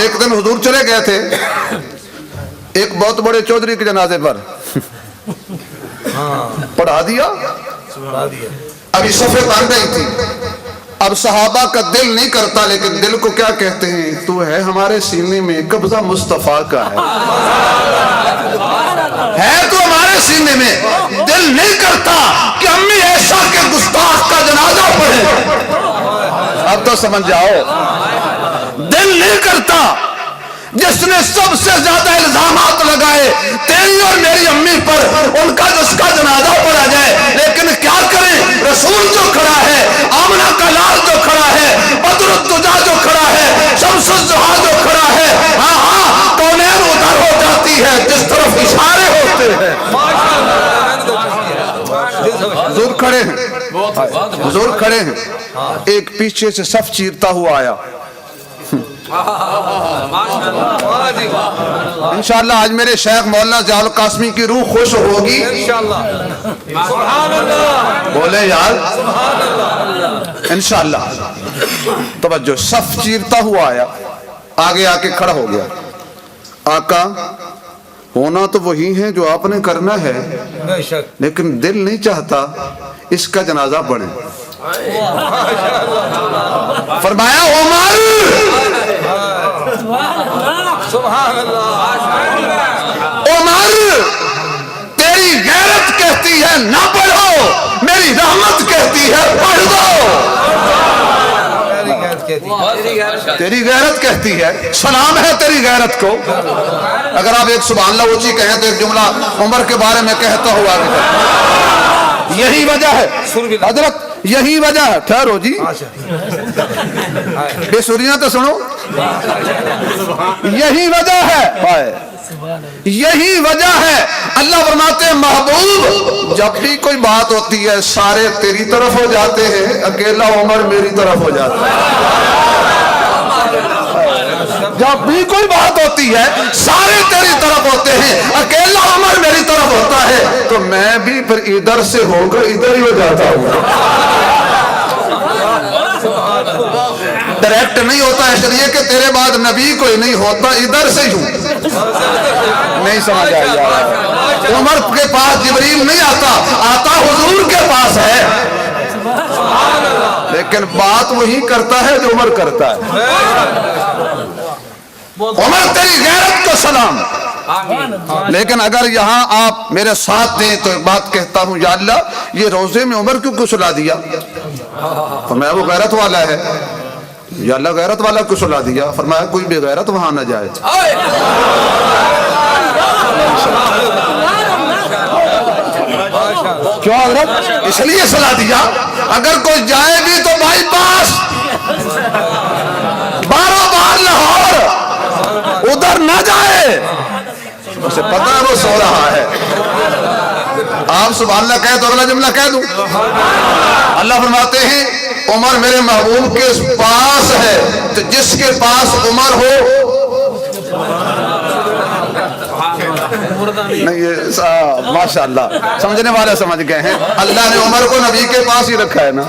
ایک دن حضور چلے گئے تھے ایک بہت بڑے چودھری کے جنازے پر، پڑھا دیا، ابھی صفحے بن رہی تھی، اب صحابہ کا دل نہیں کرتا، لیکن دل کو کیا کہتے ہیں، تو ہے ہمارے سینے میں، قبضہ مصطفیٰ کا ہے تو ہمارے سینے میں، دل نہیں کرتا کہ امی ایسا کے گستاخ کا جنازہ پڑھے۔ اب تو سمجھ جاؤ، دل نہیں کرتا، جس نے سب سے زیادہ الزامات لگائے تیری اور میری امی پر، ان کا جس کا جنازہ پڑھا جائے، لیکن کیا کریں، رسول جو کھڑا ہے، آمنہ کا لال جو کھڑا ہے، بدر الدجا جو کھڑا ہے، شمس الضحیٰ جو کھڑا ہے، ہاں کونین ادھر ہو جاتی ہے جس طرف اشارے ہوتے ہیں۔ حضور کھڑے ہیں، حضور کھڑے ہیں، ایک پیچھے سے صف چیرتا ہوا آیا۔ انشاءاللہ آج میرے شیخ مولانا ضیاء القاسمی کی روح خوش ہوگی، بولے یار انشاءاللہ۔ توجہ، صف چیرتا ہوا آیا، آگے آ کے کھڑا ہو گیا۔ آقا ہونا تو وہی ہے جو آپ نے کرنا ہے، لیکن دل نہیں چاہتا اس کا جنازہ پڑھیں۔ فرمایا عمر، عمر تیری غیرت کہتی ہے نہ پڑھو، میری رحمت کہتی ہے پڑھ دو۔ تیری غیرت کہتی ہے، سلام ہے تیری غیرت کو۔ اگر آپ ایک سبحان اللہ اونچی کہیں تو ایک جملہ عمر کے بارے میں کہتا ہوا بھی، یہی وجہ ہے حضرت، یہی وجہ ہے، ٹھہرو جی بے سوریاں تو سنو، یہی وجہ ہے، یہی وجہ ہے۔ اللہ فرماتے ہیں محبوب جب بھی کوئی بات ہوتی ہے سارے تیری طرف ہو جاتے ہیں، اکیلا عمر میری طرف ہو جاتا ہے۔ جب بھی کوئی بات ہوتی ہے سارے تیری طرف ہوتے ہیں، اکیلا عمر میری طرف ہوتا ہے، تو میں بھی پھر ادھر سے ہو کر ادھر ہی ہو جاتا ہوں۔ ڈائریکٹ نہیں ہوتا، اس لیے کہ تیرے بعد نبی کوئی نہیں ہوتا، ادھر سے ہوں۔ نہیں سمجھ آیا، عمر کے پاس جبریل نہیں آتا، آتا حضور کے پاس ہے، لیکن بات وہی کرتا ہے جو عمر کرتا ہے۔ عمر تیری غیرت کو سلام۔ لیکن اگر یہاں آپ میرے ساتھ دیں تو ایک بات کہتا ہوں، یا اللہ یہ روزے میں عمر کیوں سلا دیا؟ فرمایا وہ غیرت والا ہے۔ یا اللہ غیرت والا کیوں سلا دیا؟ فرمایا کوئی بے غیرت وہاں نہ جائے۔ کیوں حضرت؟ اس لیے سلا دیا اگر کوئی جائے بھی تو بائی پاس بارہ بار لاہور ادھر نہ جائے، اسے پتہ ہے وہ سو رہا ہے۔ آپ سبحان اللہ کہے تو اگلا جملہ کہہ دوں۔ اللہ فرماتے ہیں عمر میرے محبوب کے پاس ہے، تو جس کے پاس عمر ہو، نہیں یہ ماشاءاللہ سمجھنے والے سمجھ گئے ہیں، اللہ نے عمر کو نبی کے پاس ہی رکھا ہے نا۔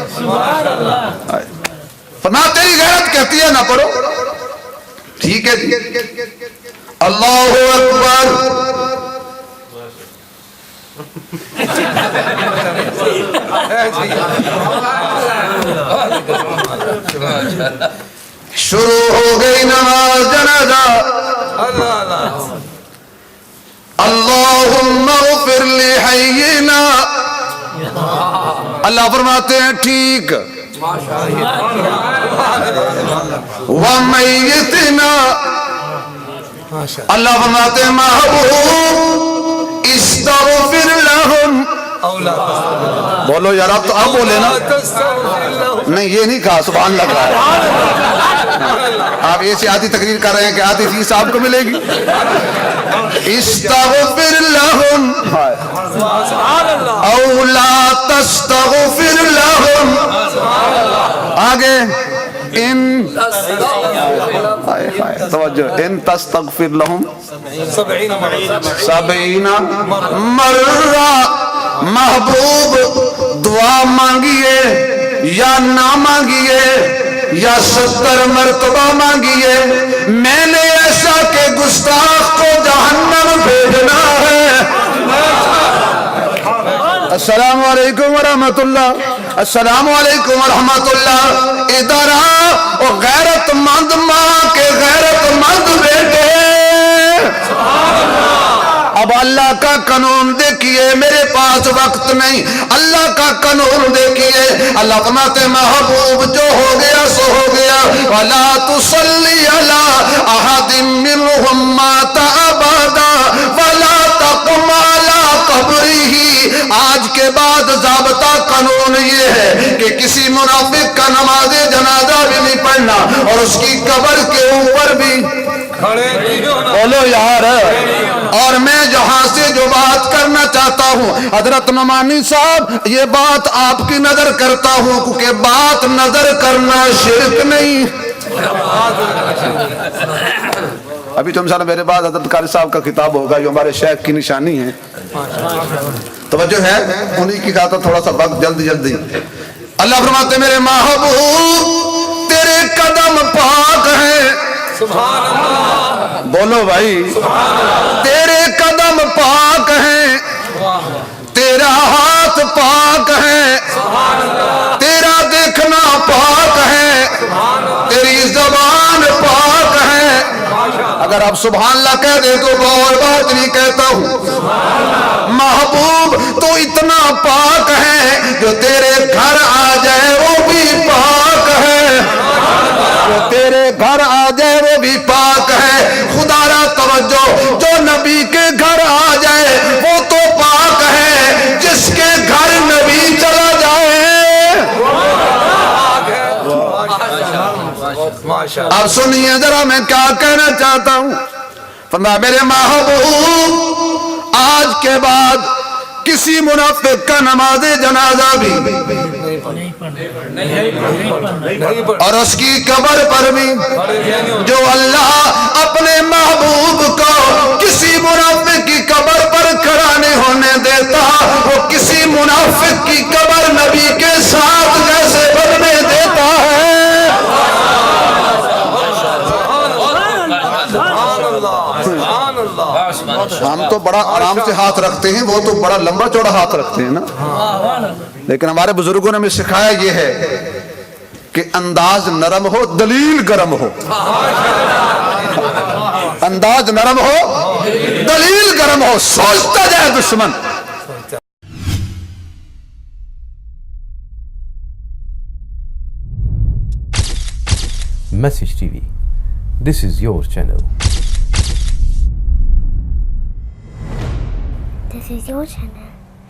فرمایا تیری غیرت کہتی ہے نہ پڑھو، ٹھیک ہے جی۔ اللہ اکبر، شروع ہو گئی نماز جنازہ۔ اللہم اغفر لحینا، اللہ فرماتے ہیں ٹھیک، ومیتنا، اللہ فرماتے ہیں محبوب استغفر لہم۔ بولو یار اب تو اب بولے نا، نہیں یہ نہیں کہا، سبحان اللہ کہا۔ آپ ایسی آدھی تقریر کر رہے ہیں کہ آدھی فیس آپ کو ملے گی۔ استغفر لہم او لا تستغفر لہم، آگے ان توجہ، ان تستغفر لہم 70 مرہ، محبوب دعا مانگیے یا نہ مانگیے یا 70 مرتبہ مانگیے، میں نے ایسا کہ گستاخ کو جہنم بھیجنا ہے۔ السلام علیکم ورحمت اللہ، السلام علیکم ورحمت اللہ۔ ادھر آ غیرت مند ماں کے غیرت مند بیٹے، اب اللہ کا قانون دیکھیے، میرے پاس وقت نہیں، اللہ کا قانون دیکھیے۔ اللہ فرماتے محبوب جو ہو گیا سو ہو گیا، وَلَا تُصَلِّ عَلَىٰ أَحَدٍ مِّنْهُمْ مَاتَ أَبَدًا وَلَا تَقُمْ عَلَىٰ قَبْرِهِ۔ آج کے بعد ضابطہ قانون یہ ہے کہ کسی منافق کا نماز جنازہ بھی نہیں پڑھنا، اور اس کی قبر کے اوپر بھی بولو یار۔ اور میں جہاں سے جو بات کرنا چاہتا ہوں حضرت نعمانی صاحب، یہ بات آپ کی نظر کرتا ہوں، کیونکہ بات نظر کرنا شرک نہیں۔ ابھی تم سارے میرے بعد حضرت قاری صاحب کا خطاب ہوگا جو ہمارے شیخ کی نشانی ہے، توجہ ہے، انہی کی خاطر تھوڑا سا وقت جلدی۔ اللہ فرماتے میرے محبوب تیرے قدم پاک ہیں، سبحان اللہ، بولو بھائی، تیرے قدم پاک ہیں، تیرا ہاتھ پاک ہے، تیرا دیکھنا پاک ہے، تیری زبان پاک ہے۔ اگر آپ سبحان اللہ کہہ دیں تو اور بات نہیں کہتا ہوں۔ محبوب تو اتنا پاک ہے جو تیرے گھر آ جائے وہ بھی پاک ہے، جو تیرے گھر آ جائے وہ بھی پاک ہے۔ خدا را توجہ، جو نبی کے گھر آ جائے وہ تو پاک ہے، جس کے گھر نبی چلا جائے۔ اب سنیے ذرا میں کیا کہنا چاہتا ہوں۔ فرمایا میرے محبوب آج کے بعد کسی منافق کا نماز جنازہ بھی اور اس کی قبر پر بھی، جو اللہ اپنے محبوب کو کسی منافق کی قبر پر کھڑا نہیں ہونے دیتا، وہ کسی منافق کی قبر نبی کے ساتھ کیسے بننے دیتا ہے۔ ہم تو بڑا آرام سے ہاتھ رکھتے ہیں، وہ تو بڑا لمبا چوڑا ہاتھ رکھتے ہیں نا، لیکن ہمارے بزرگوں نے ہمیں سکھایا یہ ہے کہ انداز نرم ہو، دلیل گرم ہو۔ انداز نرم ہو، دلیل گرم ہو، سوچتا جائے دشمن۔ Message TV. This is your channel. This is your channel.